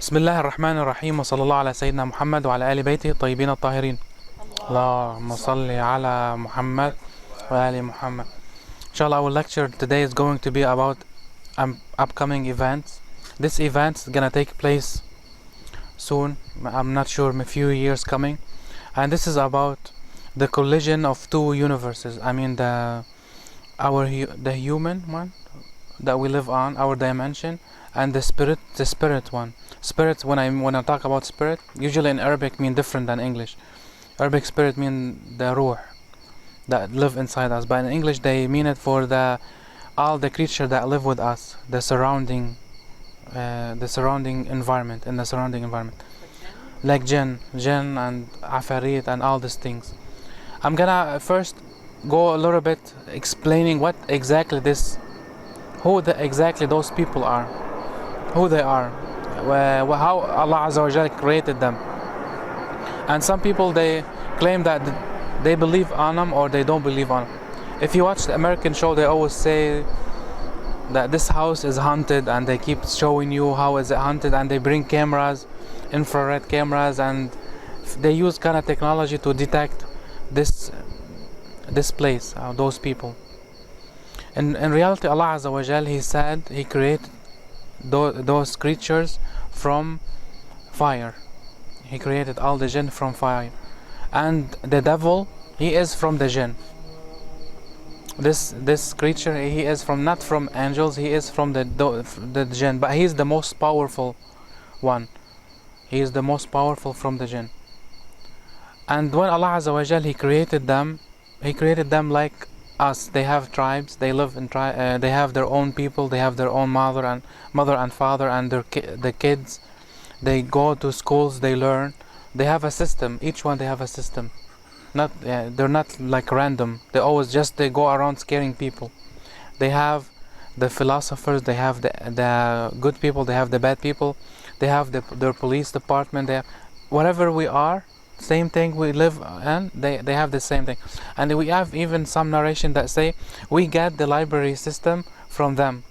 بسم الله الرحمن الرحيم وصلى الله على سيدنا محمد وعلى آل بيته الطيبين الطاهرين. اللهم صل على محمد وآل محمد. Inshallah, our lecture today is going to be about upcoming events. This event is gonna take place soon. I'm not sure, a few years coming, and this is about the collision of two universes. I mean the human one that we live on, our dimension, and the spirit one. Spirit, when I talk about spirit, usually in Arabic mean different than English. Arabic spirit mean the ruh that live inside us, but in English they mean it for all the creatures that live with us, the surrounding environment, in the surrounding environment, like jinn and afarit and all these things. I'm gonna first go a little bit explaining what exactly exactly those people are, who they are, how Allah Azza wa Jal created them. And some people, they claim that they believe on them or they don't believe on them. If you watch the American show, they always say that this house is haunted, and they keep showing you how is it haunted, and they bring cameras, infrared cameras, and they use kind of technology to detect this place, those people. In reality, Allah Azza wa Jal, He said He created those creatures from fire. He created all the jinn from fire, and the devil, he is from the jinn. This creature, he is not from angels, he is from the jinn, but he is the most powerful one. He is the most powerful from the jinn. And when Allah Azza wa Jal, He created them like us. They have tribes, they live in they have their own people, they have their own mother and father, and the kids, they go to schools, they learn, they have a system. Each one, they have a system. They're not like random. They go around scaring people. They have the philosophers, they have the good people, they have the bad people, they have their police department, they have whatever we are, same thing we live in, they have the same thing. And we have even some narration that say we get the library system from them.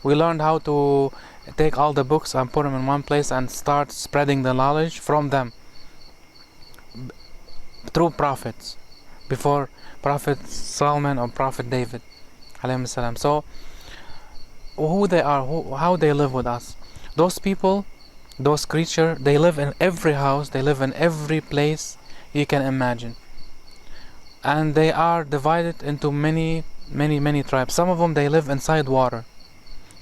We learned how to take all the books and put them in one place and start spreading the knowledge from them through prophets, before Prophet Solomon or Prophet David alayhi salam. So who they are, how they live with us, those people, those creatures, they live in every house, they live in every place you can imagine, and they are divided into many tribes. Some of them, they live inside water.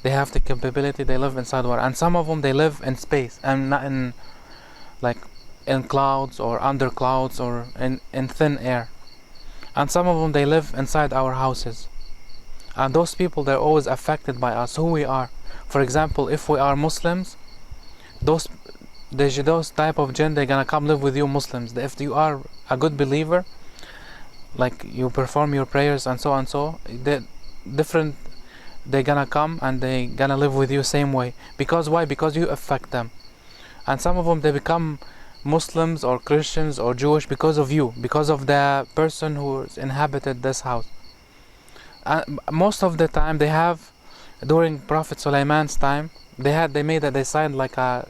They have the capability, they live inside water. And some of them, they live in space, and not in clouds or under clouds or in thin air. And some of them, they live inside our houses. And those people, they're always affected by us, who we are. For example, if we are Muslims, those type of jinn, they're gonna come live with you Muslims. If you are a good believer, like you perform your prayers and so, they're gonna come and they gonna live with you same way. Because why? Because you affect them. And some of them, they become Muslims or Christians or Jewish because of you, because of the person who inhabited this house. And most of the time, they have, during Prophet Sulaiman's time, they signed like a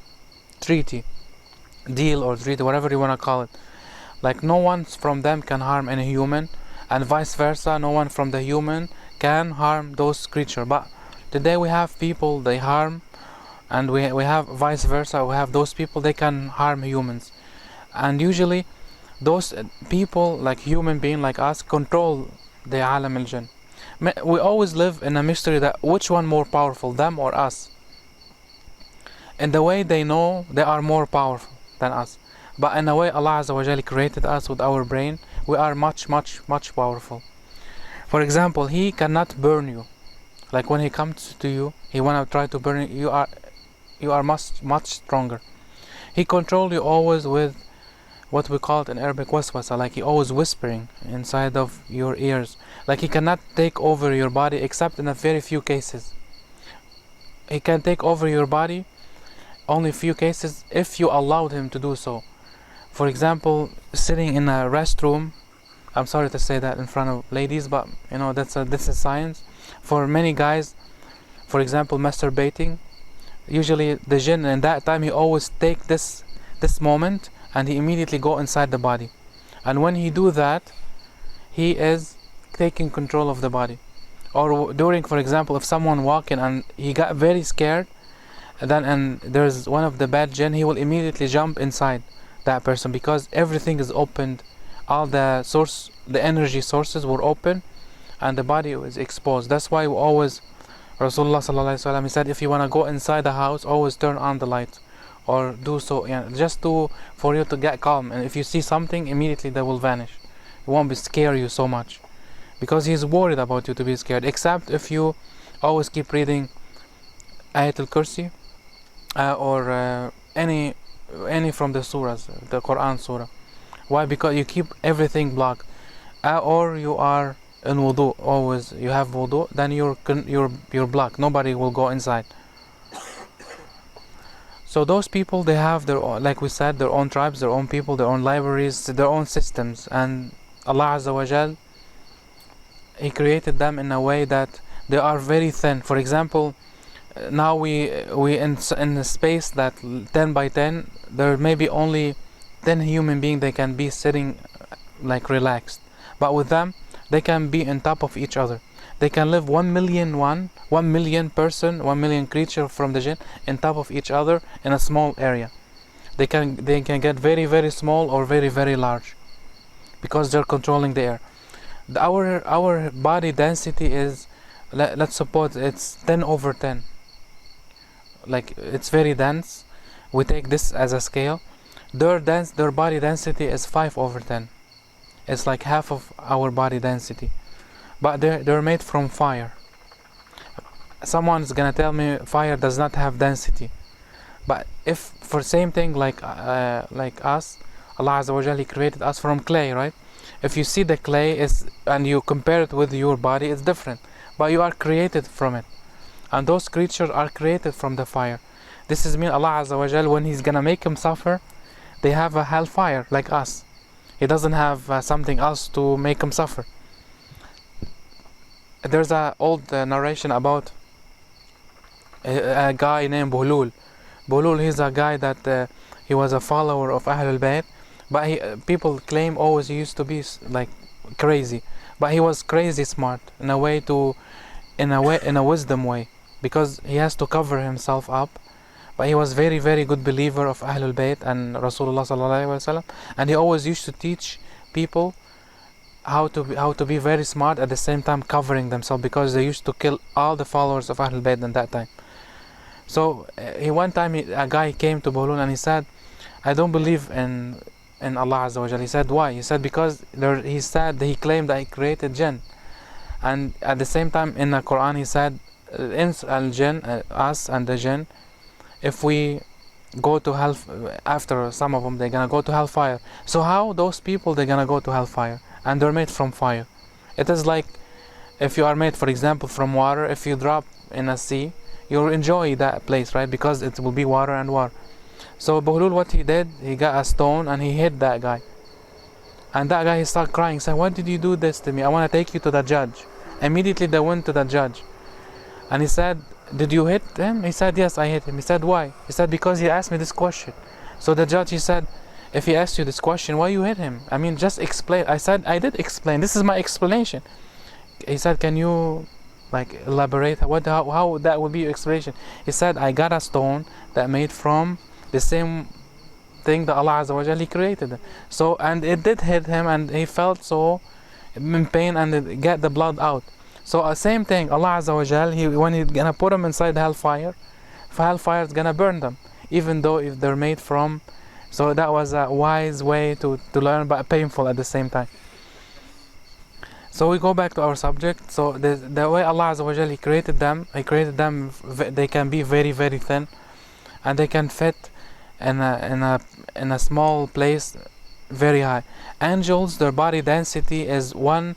deal or treaty, whatever you want to call it. Like no one from them can harm any human, and vice versa, no one from the human can harm those creatures. But today we have people, they harm, and we have vice versa, we have those people, they can harm humans. And usually those people, like human being like us, control the alam al-jinn. We always live in a mystery that which one more powerful, them or us. In the way they know they are more powerful than us, but in a way Allah Azza wa Jalla created us with our brain, we are much powerful. For example, He cannot burn you. Like when He comes to you, He wanna try to burn you, you are much stronger. He controls you always with what we call it in Arabic waswasa, like He always whispering inside of your ears. Like He cannot take over your body except in a very few cases. He can take over your body only few cases if you allowed Him to do so. For example, sitting in a restroom, I'm sorry to say that in front of ladies, but this is science. For many guys, for example, masturbating, Usually the jinn in that time, he always take this moment and he immediately go inside the body. And when he do that, he is taking control of the body. Or during, for example, if someone walking and he got very scared, and there's one of the bad jinn, he will immediately jump inside that person, because everything is opened, all the energy sources were open, and the body was exposed. That's why we always, Rasulullah sallallahu alaihi wasallam, he said, if you want to go inside the house, always turn on the light, or do so, just for you to get calm. And if you see something, immediately they will vanish. It won't be scare you so much, because he's worried about you to be scared. Except if you always keep reading Ayat al-Kursi, or any from the surahs, the Quran surah. Why? Because you keep everything blocked, or you are in wudu, always you have wudu, then you're blocked. Nobody will go inside. So those people, they have their own, like we said, their own tribes, their own people, their own libraries, their own systems, and Allah Azza wa Jal, He created them in a way that they are very thin. For example, now we in a space that 10 by 10, there may be only 10 human beings, they can be sitting like relaxed. But with them, they can be on top of each other. They can live 1 million person, 1 million creature from the jinn on top of each other in a small area. They can get very, very small or very, very large, because they're controlling the air. Our body density is, let's suppose it's 10 over 10. Like, it's very dense. We take this as a scale. Their body density is 5 over 10. It's like half of our body density. But they're made from fire. Someone's gonna tell me fire does not have density. But if for same thing like us, Allah Azza wa Jalla, He created us from clay, right? If you see the clay and you compare it with your body, it's different. But you are created from it. And those creatures are created from the fire. This is mean Allah Azza wa Jalla, when He's gonna make them suffer, they have a hellfire like us. He doesn't have something else to make them suffer. There's an old narration about a guy named Bulul. Bulul, he's a guy that he was a follower of Ahlul Bayt, but people claim always he used to be like crazy, but he was crazy smart in a wisdom way, because he has to cover himself up. But he was very, very good believer of Ahlul Bayt and Rasulullah sallallahu alaihi wasallam, and he always used to teach people how to be very smart, at the same time covering themselves, because they used to kill all the followers of Ahlul Bayt in that time. So one time a guy came to Bulul and he said, I don't believe in Allah Azza wa Jalla. He said, why? He said, because he claimed that he created jinn, and at the same time in the Quran he said, ins al jinn, us and the jinn, if we go to hell, after some of them they're gonna go to hellfire. So how those people they're gonna go to hellfire? And they're made from fire. It is like if you are made, for example, from water. If you drop in a sea, you'll enjoy that place, right? Because it will be water and water. So Bahlul, what he did, he got a stone and he hit that guy. And that guy, he started crying, saying, why did you do this to me? I want to take you to the judge. Immediately they went to the judge. And he said, did you hit him? He said, yes, I hit him. He said, why? He said, because he asked me this question. So the judge, he said, if he asked you this question, why you hit him? I mean, just explain. I said, I did explain. This is my explanation. He said, can you elaborate? How that would be your explanation? He said, I got a stone that made from the same thing that Allah Azza wa Jalla created. So, and it did hit him, and he felt so in pain, and it get the blood out. So same thing, Allah Azza wa Jalla, when He's gonna put them inside the hellfire is gonna burn them, even though if they're made from. So that was a wise way to learn, but painful at the same time. So we go back to our subject. So the way Allah Azza wa Jalla, He created them, they can be very, very thin, and they can fit in a small place very high. Angels, their body density is 1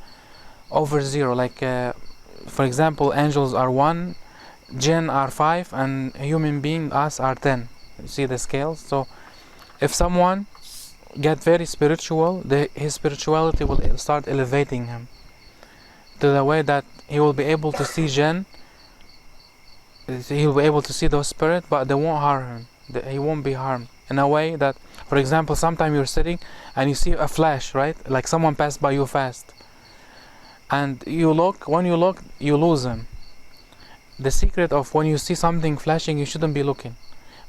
over 0. Like for example, angels are 1, jinn are 5, and human being, us, are 10. You see the scales? So if someone get very spiritual, his spirituality will start elevating him to the way that he will be able to see jinn he'll be able to see those spirits, but they won't harm him. He won't be harmed in a way that, for example, sometimes you're sitting and you see a flash, right? Like someone passed by you fast, and you look. When you look, you lose him. The secret of when you see something flashing, you shouldn't be looking.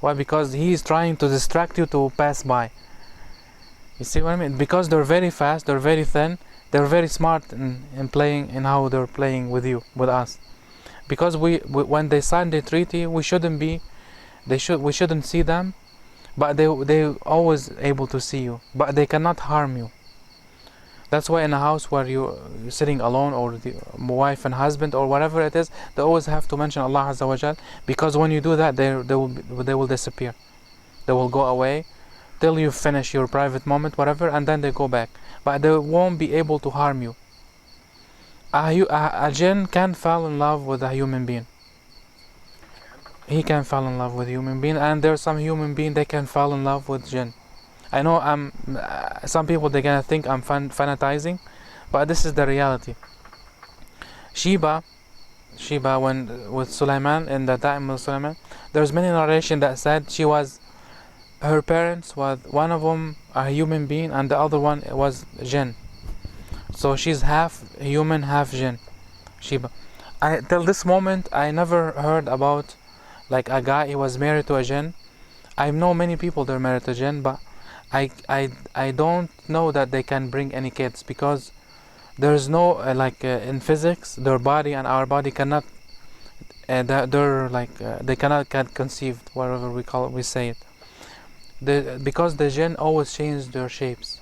Why? Because he's trying to distract you to pass by. You see what I mean? Because they're very fast, they're very thin, they're very smart in playing, in how they're playing with you, with us. Because we when they sign the treaty, we shouldn't be, we shouldn't see them, but they always able to see you, but they cannot harm you. That's why in a house where you're sitting alone, or the wife and husband, or whatever it is, they always have to mention Allah Azza wa Jal, because when you do that, they will disappear. They will go away till you finish your private moment, whatever, and then they go back. But they won't be able to harm you. A jinn can fall in love with a human being. He can fall in love with a human being, and there's some human being they can fall in love with jinn. I know some people they're gonna think I'm fanatizing, but this is the reality. Sheba, when with Sulaiman, in the time of Sulaiman, there's many narration that said her parents was, one of them a human being and the other one was jinn. So she's half human, half jinn. Sheba. Till this moment I never heard about like a guy he was married to a jinn. I know many people they're married to jinn, but I don't know that they can bring any kids, because there's no in physics their body and our body cannot they cannot get conceived, whatever we say it. Because the jinn always change their shapes.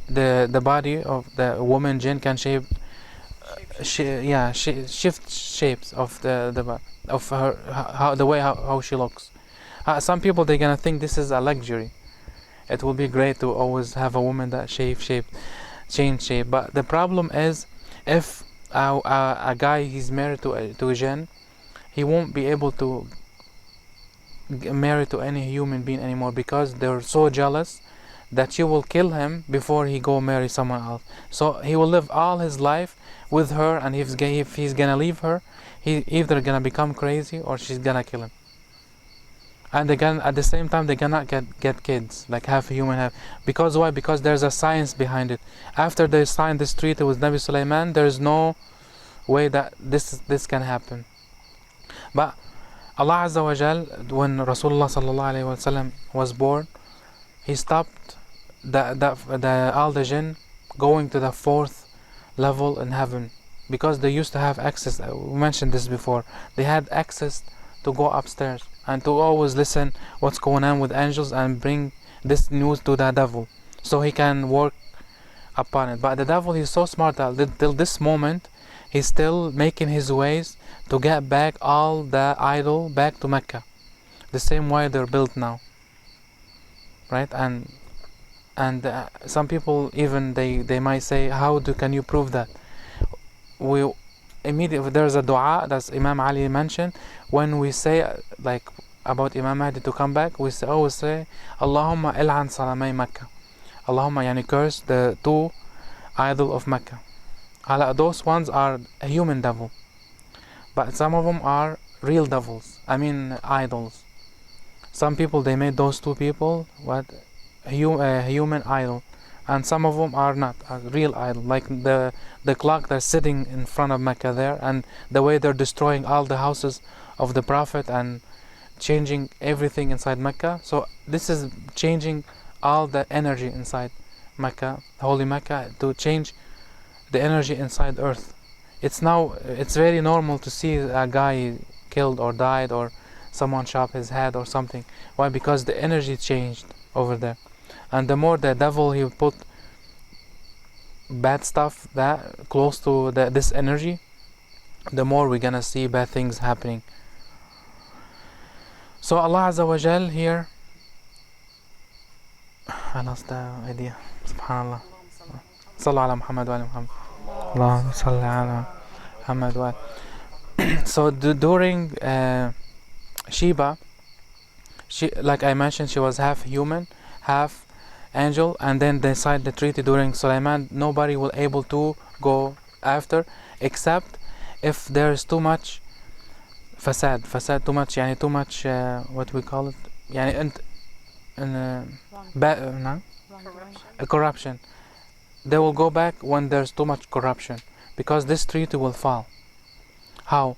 The body of the woman jinn can shift shapes of of her, how she looks. Some people they're gonna think this is a luxury. It will be great to always have a woman that change shape. But the problem is, if a guy he's married to a jinn, he won't be able to get married to any human being anymore, because they're so jealous that she will kill him before he go marry someone else. So he will live all his life with her, and if he's gonna leave her, he either gonna become crazy or she's gonna kill him. And again, at the same time, they cannot get kids, like half human, half. Because why? Because there's a science behind it. After they signed this treaty with Nabi Sulaiman, there's no way that this can happen. But Allah Azza wa Jal, when Rasulullah sallallahu alaihi wasallam was born, He stopped all the jinn going to the 4th level in heaven, because they used to have access. We mentioned this before. They had access to go upstairs and to always listen what's going on with angels and bring this news to the devil, so he can work upon it. But the devil, he's so smart that till this moment he's still making his ways to get back all the idol back to Mecca, the same way they're built now, right? And some people even they might say, can you prove that? We immediately, there's a dua that Imam Ali mentioned when we say like about Imam Mahdi to come back. We always say Allahumma il'an salamay Makkah. Allahumma, yani curse the 2 idol of Mecca. Those ones are a human devil, but some of them are real devils, I mean idols. Some people they made those 2 people a human idol, and some of them are not a real idol, like the clock that's sitting in front of Mecca there, and the way they're destroying all the houses of the Prophet and changing everything inside Mecca. So this is changing all the energy inside Mecca, holy Mecca, to change the energy inside earth. It's very normal to see a guy killed or died, or someone chop his head or something. Why? Because the energy changed over there. And the more the devil he put bad stuff that close to this energy, the more we're gonna see bad things happening. So Allah Azza wa Jal here, I lost the idea. Subhanallah. Sallu ala Muhammad wa ala Muhammad. Allahumma salli ala Muhammad wa. So during Sheba, like I mentioned, she was half human, half angel, and then they signed the treaty during Sulaiman. Nobody will able to go after, except if there's too much فساد too much يعني too much what we call it يعني انت no? Corruption. They will go back when there's too much corruption, because this treaty will fall. How?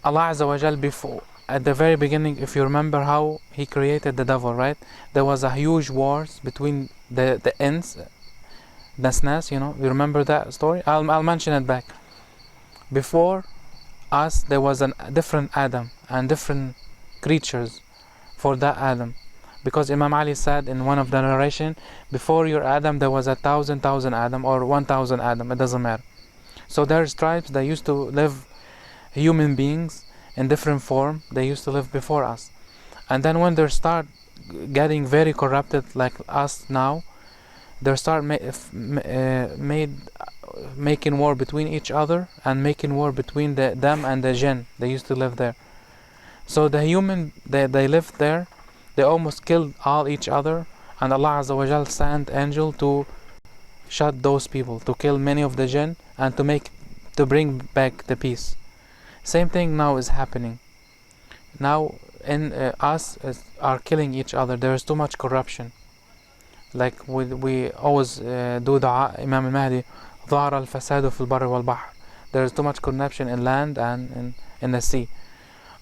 Allah Azza wa Jal, before, at the very beginning, if you remember how He created the devil, right? There was a huge wars between the ins, Nas, you remember that story? I'll mention it back. Before us, there was a different Adam and different creatures for that Adam. Because Imam Ali said in one of the narration, before your Adam there was 1,000 Adam or 1,000 Adam, it doesn't matter. So there's tribes that used to live, human beings in different form, they used to live before us. And then when they start getting very corrupted like us now, they start making war between each other and making war between them and the jinn. They used to live there. So the human, they lived there, they almost killed all each other, and Allah Azza wa Jal sent angel to shut those people, to kill many of the jinn and to bring back the peace. Same thing now is happening. Now in us are killing each other. There is too much corruption. Like we always do dua Imam al-Mahdi, ظهر الفساد في البر والبحر. There is too much corruption in land and in the sea.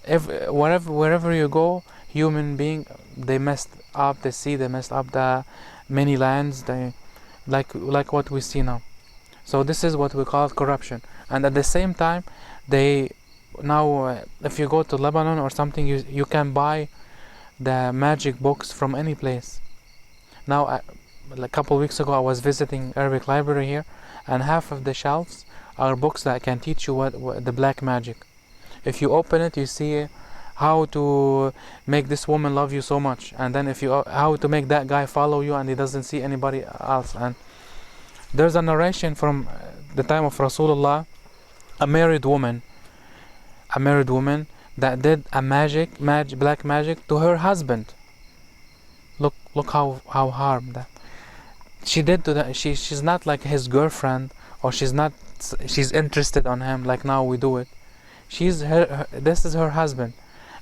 Wherever you go, human being, they messed up the sea, they messed up the many lands, they like what we see now. So this is what we call corruption. And at the same time, they now if you go to Lebanon or something, you can buy the magic books from any place. Now a couple weeks ago I was visiting Arabic library here, and half of the shelves are books that can teach you what the black magic. If you open it, you see how to make this woman love you so much, and then how to make that guy follow you and he doesn't see anybody else. And there's a narration from the time of Rasulullah, a married woman that did a black magic to her husband. Look how harm that she did to that. She's not like his girlfriend, or she's interested on him like now we do it. This is her husband,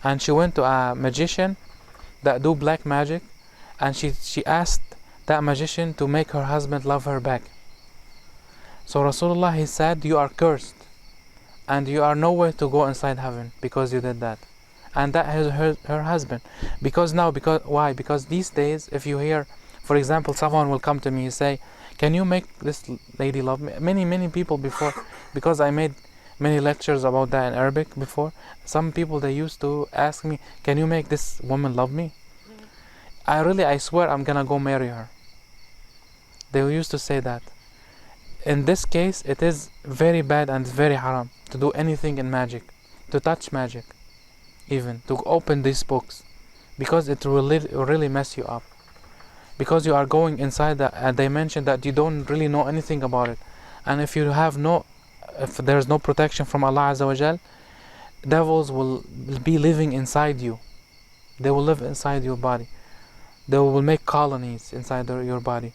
and she went to a magician that do black magic, and she asked that magician to make her husband love her back. So Rasulullah, he said, you are cursed, and you are nowhere to go inside heaven because you did that. And that is her husband. Because why? Because these days, if you hear, for example, someone will come to me and say, can you make this lady love me? Many people before, because I made many lectures about that in Arabic before, some people, they used to ask me, can you make this woman love me? I swear I'm gonna go marry her. They used to say that. In this case, it is very bad and very haram to do anything in magic, to touch magic, even to open these books, because it will really mess you up, because you are going inside a dimension that you don't really know anything about it. And if there's no protection from Allah Azza wa Jal, devils will be living inside you. They will live inside your body. They will make colonies inside your body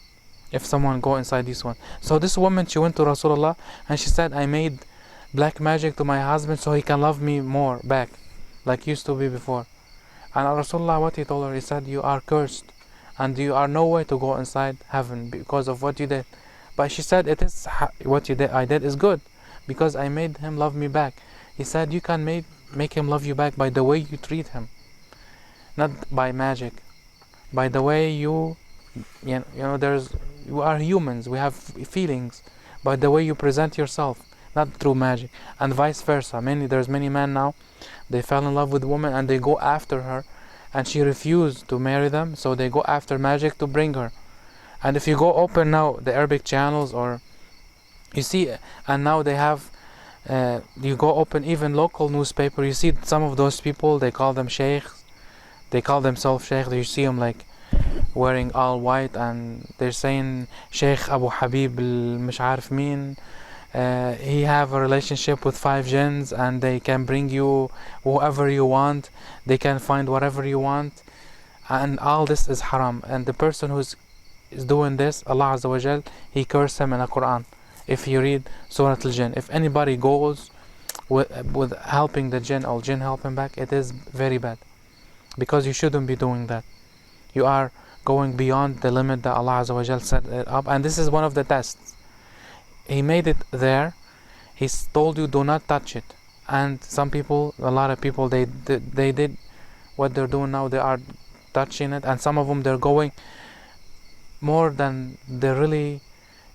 if someone go inside this one. So this woman, she went to Rasulullah and she said, I made black magic to my husband so he can love me more back, like used to be before. And Rasulullah, what he told her, he said, you are cursed and you are nowhere to go inside heaven because of what you did. But she said, it is what I did is good, because I made him love me back. He said, you can make him love you back by the way you treat him, not by magic, by the way you are humans, we have feelings, by the way you present yourself, not through magic. And vice versa. There's many men now, they fell in love with women and they go after her, and she refused to marry them, so they go after magic to bring her. And if you go open now the Arabic channels, or you see, and now they have you go open even local newspaper, you see some of those people, they call them sheikhs, they call themselves sheikh. You see them like wearing all white, and they're saying Sheikh Abu Habib مش عارف مين, he have a relationship with 5 jinns, and they can bring you whoever you want, they can find whatever you want, and all this is haram. And the person who's doing this, Allah Azza wa Jal, he cursed him in the Quran. If you read Surah Al-Jinn, if anybody goes with helping the jinn or jinn helping back, it is very bad, because you shouldn't be doing that. You are going beyond the limit that Allah Azza wa Jal set it up, and this is one of the tests. He made it there. He told you do not touch it, and some people, a lot of people, they did what they're doing now. They are touching it, and some of them they're going more than they really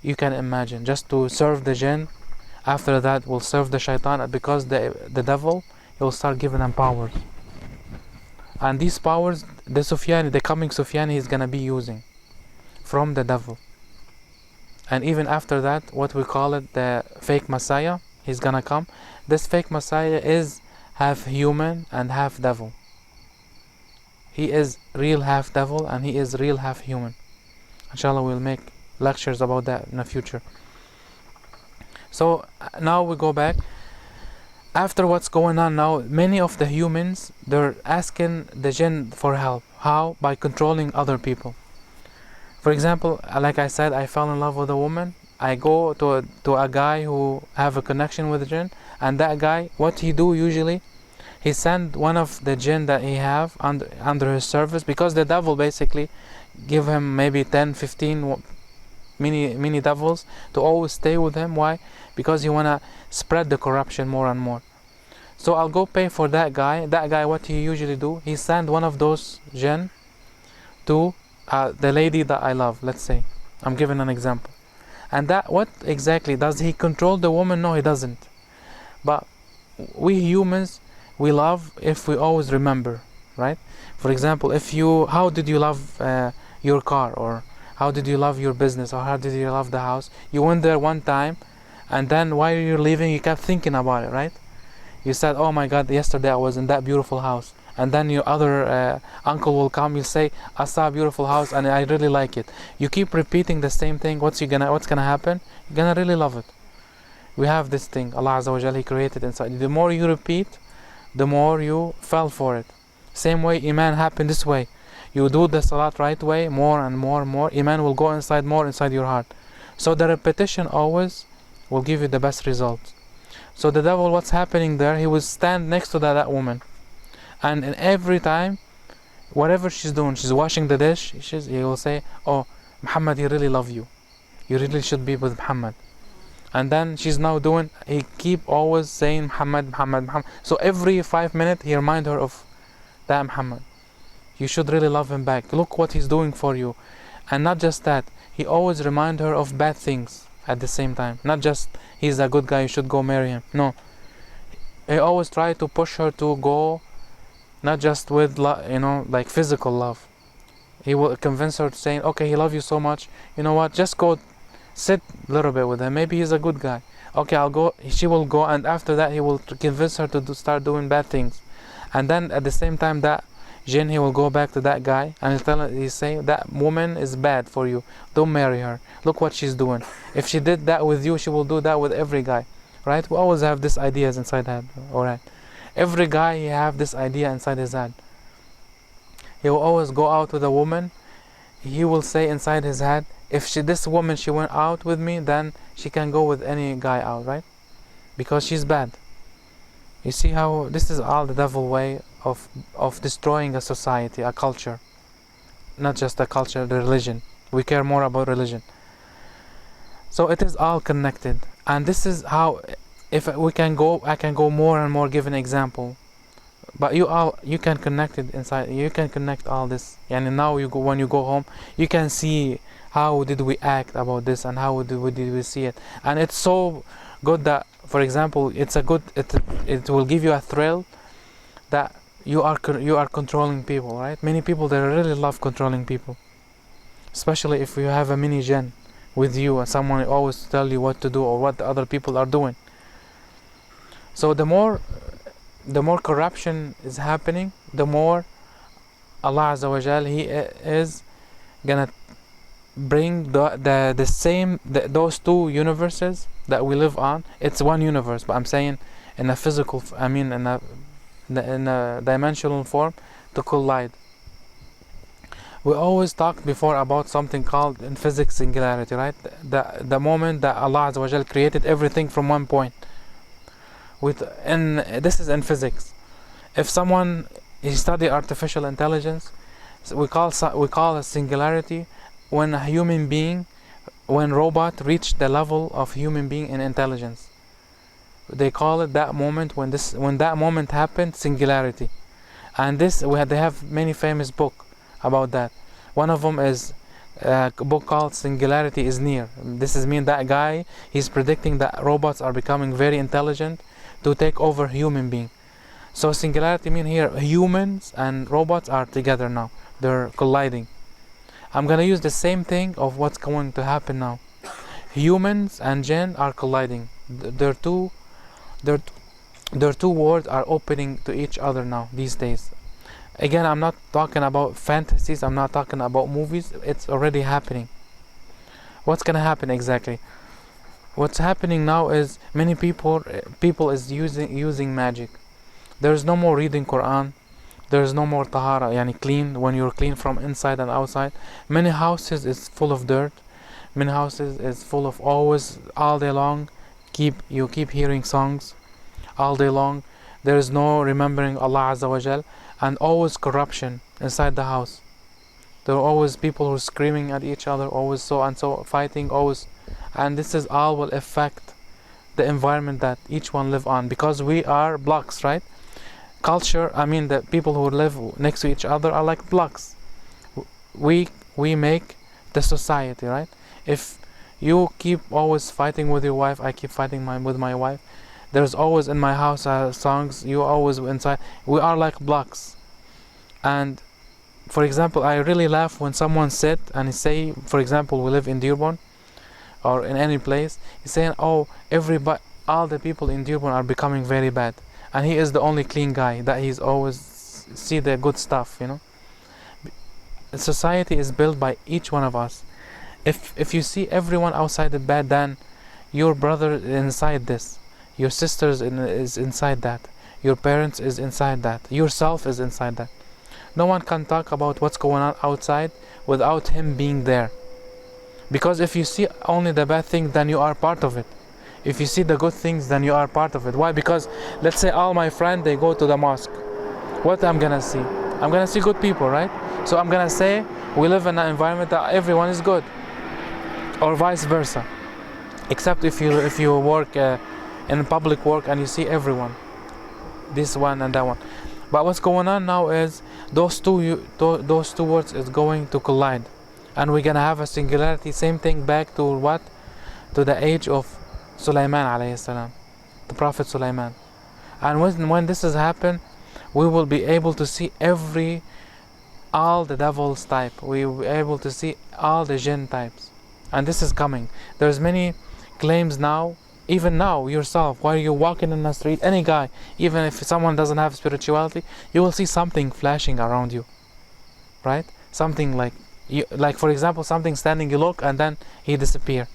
you can imagine, just to serve the jinn. After that will serve the shaitan, because the devil, he will start giving them powers, and these powers the coming Sufyan, he's gonna be using from the devil. And even after that, what we call it, the fake Messiah, he's gonna come. This fake Messiah is half human and half devil. He is real half devil and he is real half human. Inshallah, we'll make lectures about that in the future. So now we go back. After what's going on now, many of the humans, they're asking the jinn for help. How? By controlling other people. For example, like I said, I fell in love with a woman. I go to a guy who have a connection with the jinn, and that guy, what he do usually, he send one of the jinn that he have under his service, because the devil basically give him maybe 10, 15 mini devils to always stay with him. Why? Because he wanna spread the corruption more and more. So I'll go pay for that guy. That guy, what he usually do, he send one of those jinn to the lady that I love. Let's say, I'm giving an example. And that, what exactly does he control the woman? No, he doesn't. But we humans, we love if we always remember, right? For example, how did you love your car, or how did you love your business, or how did you love the house? You went there one time, and then while you're leaving, you kept thinking about it, right? You said, oh my God, yesterday I was in that beautiful house. And then your other uncle will come, you'll say, I saw a beautiful house and I really like it. You keep repeating the same thing. What's gonna happen? You're gonna really love it. We have this thing, Allah Azza wa Jal, He created inside you. The more you repeat, the more you fell for it. Same way Iman happened this way. You do the Salat right way, more and more and more, Iman will go more inside your heart. So the repetition always will give you the best results. So the devil, what's happening there, he will stand next to that woman. And every time, whatever she's doing, she's washing the dish, he will say, oh, Muhammad, he really love you. You really should be with Muhammad. And then she's now doing, he keep always saying Muhammad, Muhammad, Muhammad. So every 5 minutes, he remind her of that Muhammad. You should really love him back. Look what he's doing for you. And not just that, he always remind her of bad things at the same time. Not just, he's a good guy, you should go marry him. No. He always try to push her to go, not just with like physical love. He will convince her, saying, okay, he loves you so much, you know what, just go sit a little bit with him, maybe he's a good guy. Okay, I'll go. She will go, and after that he will convince her to start doing bad things. And then at the same time, that jinn, he will go back to that guy and he's saying, that woman is bad for you, don't marry her, look what she's doing. If she did that with you, she will do that with every guy, right? We always have these ideas inside head, alright? Every guy, he have this idea inside his head. He will always go out with a woman. He will say inside his head, if this woman, she went out with me, then she can go with any guy out, right? Because she's bad. You see how this is all the devil way of destroying a society, a culture. Not just a culture, the religion. We care more about religion. So it is all connected. And this is how, if we can go, I can go more and more, give an example. But you can connect it inside. You can connect all this. And now when you go home, you can see how did we act about this and how did we see it. And it's so good that, for example, it will give you a thrill that you are controlling people, right? Many people, they really love controlling people, especially if you have a mini jinn with you and someone always tell you what to do or what the other people are doing. So the more corruption is happening, the more Allah Azza wa Jal, He is gonna bring those two universes that we live on. It's one universe, but I'm saying in a physical, in a dimensional form, to collide. We always talked before about something called in physics singularity, right? The moment that Allah Azza wa Jal created everything from one point. And this is in physics. If someone he study artificial intelligence, so we call a singularity when a human being, when robot reach the level of human being in intelligence. They call it that moment when that moment happened, singularity. And they have many famous book about that. One of them is a book called Singularity is Near. This is mean that guy he's predicting that robots are becoming very intelligent to take over human being. So singularity mean here humans and robots are together now. They're colliding. I'm gonna use the same thing of what's going to happen now. Humans and jinn are colliding. Their two worlds are opening to each other now these days. Again, I'm not talking about fantasies, I'm not talking about movies, it's already happening. What's gonna happen exactly? What's happening now is many people is using magic. There's no more reading Quran. There's no more tahara, yani clean, when you're clean from inside and outside. Many houses is full of dirt. Many houses is full of always, all day long, you keep hearing songs all day long. There is no remembering Allah Azza wa Jal, and always corruption inside the house. There are always people who are screaming at each other, always so and so, fighting, always. And this is all will affect the environment that each one live on, because we are blocks, right? Culture, I mean the people who live next to each other are like blocks. We make the society, right? If you keep always fighting with your wife, I keep fighting with my wife. There's always in my house songs, you always inside. We are like blocks. And for example, I really laugh when someone said and say, for example, we live in Dearborn or in any place, he's saying, oh, everybody, all the people in Dearborn are becoming very bad, and he is the only clean guy, that he's always see the good stuff, you know. Society is built by each one of us. If you see everyone outside the bad, then your brother is inside this, your sisters is inside that, your parents is inside that, yourself is inside that. No one can talk about what's going on outside without him being there. Because if you see only the bad things, then you are part of it. If you see the good things, then you are part of it. Why? Because let's say all my friends, they go to the mosque. What I'm gonna see? I'm gonna see good people, right? So I'm gonna say we live in an environment that everyone is good, or vice versa. Except if you work in public work and you see everyone, this one and that one. But what's going on now is those two words is going to collide, and we're gonna have a singularity. Same thing back to what? To the age of Sulaiman alayhi salam, the Prophet Sulaiman. And when this has happened, we will be able to see all the devil's type. We will be able to see all the jinn types. And this is coming. There's many claims now, even now yourself, while you're walking in the street, any guy, even if someone doesn't have spirituality, you will see something flashing around you, right? Something like for example, something standing, you look and then he disappear,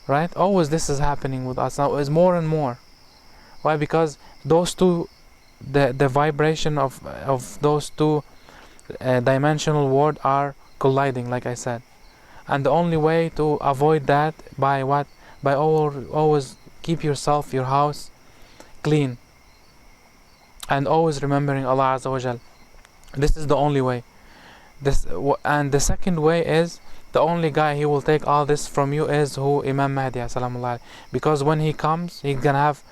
right? Always this is happening with us now, is more and more. Why? Because those two, the vibration of those two dimensional world are colliding, like I said. And the only way to avoid that, by what? By always keep yourself, your house clean, and always remembering Allah Azza wa Jal. This is the only way. And the second way is, the only guy he will take all this from you is who? Imam Mahdi salamullah. Because when he comes, he's gonna have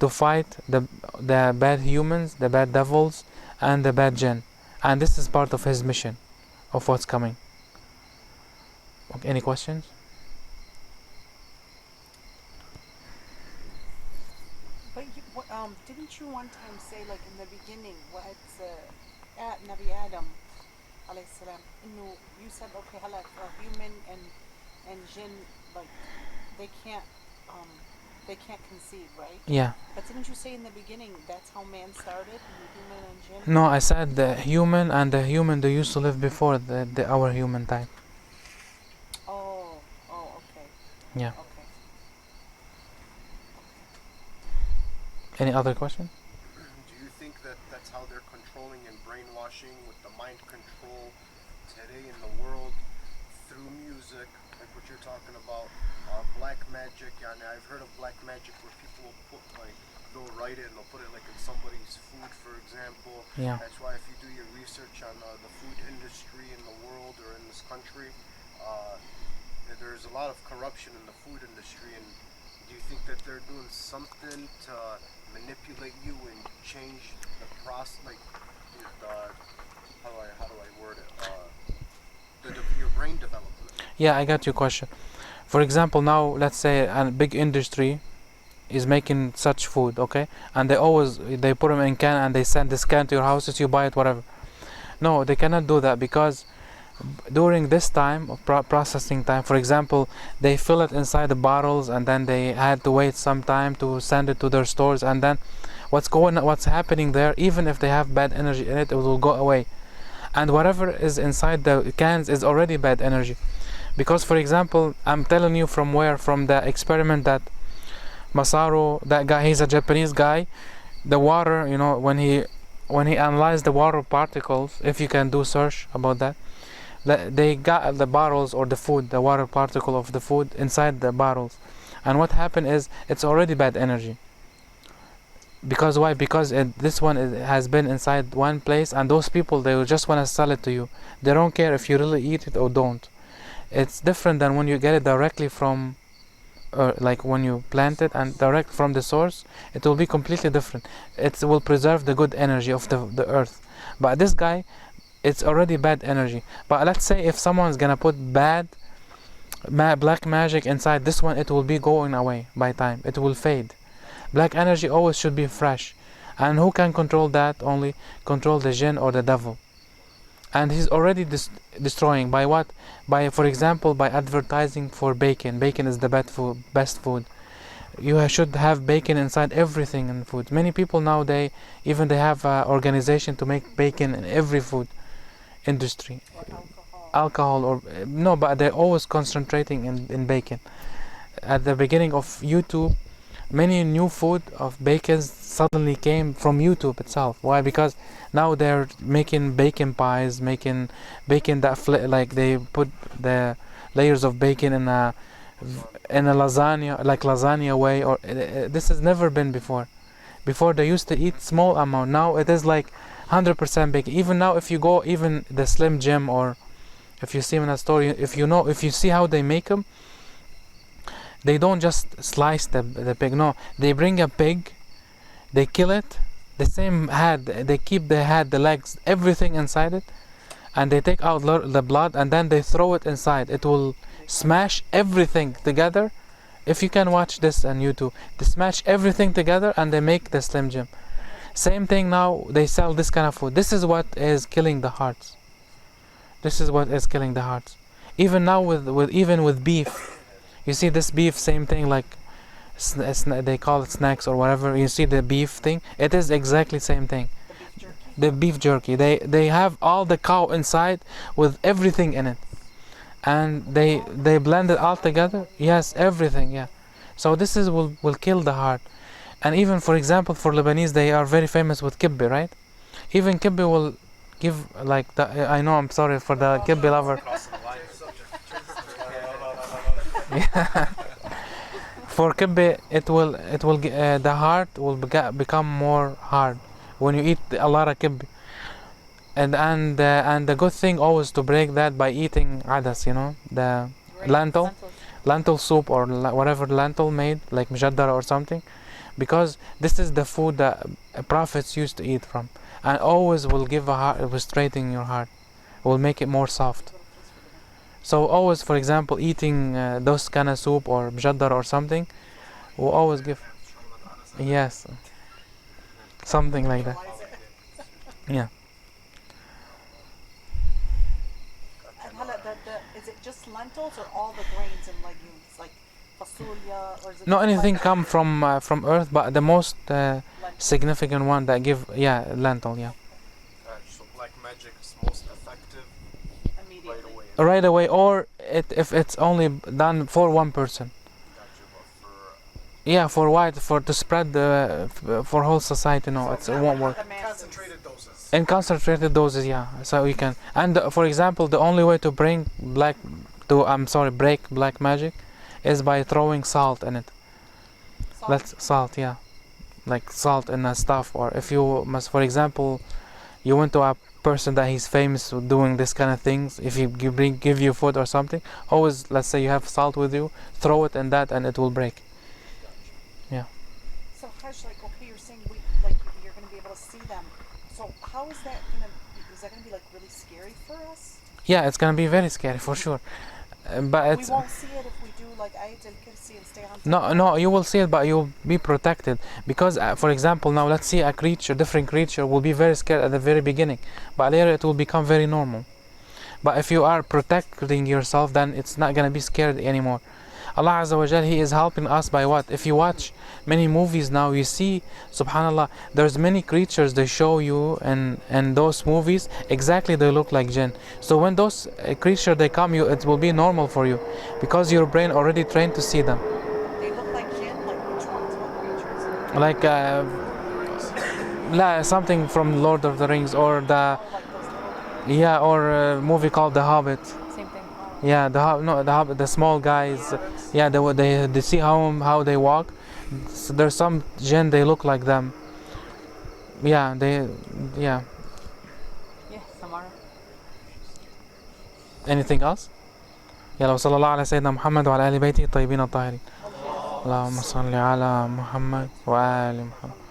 to fight the bad humans, the bad devils, and the bad jinn. And this is part of his mission, of what's coming. Okay, any questions? But didn't you one time say, like in the beginning, at Nabi Adam alayhi salam, you said, okay, halak, human and jinn, like they can't conceive, right? Yeah. But didn't you say in the beginning that's how man started, the human and jinn? No, I said the human and the human they used to live before our human time. Oh, okay. Yeah. Okay. Any other question? Do you think that that's how they're controlling and brainwashing with the mind control today in the world through music, like what you're talking about, black magic. And I've heard of black magic where people will put like they'll write it and they'll put it like in somebody's food, for example. Yeah. That's why if you do your research on the food industry in the world or in this country, there's a lot of corruption in the food industry. And do you think that they're doing something to manipulate you and change the process, like the how do I word it? Your brain development. Yeah, I got your question. For example, now let's say a big industry is making such food, okay, and they put them in can and they send this can to your houses, you buy it, whatever. No, they cannot do that because during this time of processing time, for example, they fill it inside the bottles and then they had to wait some time to send it to their stores, and then what's happening there, even if they have bad energy in it, it will go away, and whatever is inside the cans is already bad energy. Because for example, I'm telling you from the experiment that Masaru, that guy, he's a Japanese guy, the water, when he analyzed the water particles, if you can do search about that, they got the bottles or the food, the water particle of the food inside the bottles, and what happened is it's already bad energy. Because why? Because this one has been inside one place, and those people, they will just want to sell it to you. They don't care if you really eat it or don't. It's different than when you get it directly from like when you plant it and direct from the source. It will be completely different. It will preserve the good energy of the earth. But this guy, it's already bad energy. But let's say if someone's gonna put black magic inside this one, it will be going away by time. It will fade. Black energy always should be fresh, and who can control that? Only control the jinn or the devil. And he's already destroying by what? By, for example, by advertising for bacon. Bacon is the best food. You should have bacon inside everything in food. Many people now, they have an organization to make bacon in every food industry. Alcohol or no, but they're always concentrating in bacon. At the beginning of YouTube, many new food of bacon suddenly came from YouTube itself. Why? Because now they're making bacon pies, making bacon that like they put the layers of bacon in a lasagna, like lasagna way. Or this has never been before. Before they used to eat small amount. Now it is like 100% bacon. Even now, if you go even the Slim Jim, or if you see them in a store, if you see how they make them. They don't just slice the pig. No, they bring a pig, they kill it, the same head, they keep the head, the legs, everything inside it, and they take out the blood, and then they throw it inside. It will smash everything together. If you can watch this on YouTube, they smash everything together and they make the Slim Jim. Same thing now, they sell this kind of food. This is what is killing the hearts. This is what is killing the hearts. Even now with beef. You see this beef, same thing, like they call it snacks or whatever. You see the beef thing, it is exactly same thing. The beef jerky. They have all the cow inside with everything in it, and they blend it all together. Yes, everything. Yeah. So this will kill the heart. And even, for example, for Lebanese, they are very famous with kibbe, right? Even kibbe will give like I know, I'm sorry for the kibbe lover. Yeah. For kibbe, the heart will become more hard when you eat a lot of kibbe. And the good thing always to break that by eating adas, the lentil soup or whatever lentil made, like mjaddara or something, because this is the food that prophets used to eat from, and always will will straighten your heart, will make it more soft. So always, for example, eating those kind of soup or mjaddara or something will always give, yes, something like that. Yeah. Is it just lentils or all the grains and legumes, like fasulia, or is it No, just anything like come from earth, but the most significant one that give, lentil, yeah. So black magic is most effective immediately? right away. Right away, or if it's only done for one person. Yeah, for to spread for whole society. No, it won't work. Concentrated doses. In concentrated doses, yeah. So you can, and for example, the only way to bring black break black magic is by throwing salt in it. Salt, yeah, like salt in a stuff. Or if you must, for example, you went to a person that he's famous doing this kind of things, if he give you food or something, always, let's say you have salt with you, throw it in that and it will break. Yeah. So Hajj, like, okay, you're saying you're gonna be able to see them. So how is that gonna be like really scary for us? Yeah, it's gonna be very scary for sure. But We it's won't see it if we do like Ayat al-Kursi and stay on. no, you will see it, but you'll be protected because, for example, now let's see a different creature will be very scared at the very beginning, but later it will become very normal. But if you are protecting yourself, then it's not gonna be scared anymore. Allah Azza wa Jal, He is helping us by what? If you watch many movies now, you see, subhanallah, there's many creatures they show you and those movies, exactly they look like jinn. So when those creatures they come, it will be normal for you because your brain already trained to see them. They look like jinn, like which ones? What creatures? Like something from Lord of the Rings or Like those little or a movie called The Hobbit. same thing. Yeah, the small guys. Yeah, they see how they walk. So there's some jinn they look like them. Yeah, Yeah, Samara. Anything else؟ يلا وصلى الله على سيدنا محمد وعلى آل بيته الطيبين الطاهرين. اللهم صل على محمد وآل محمد.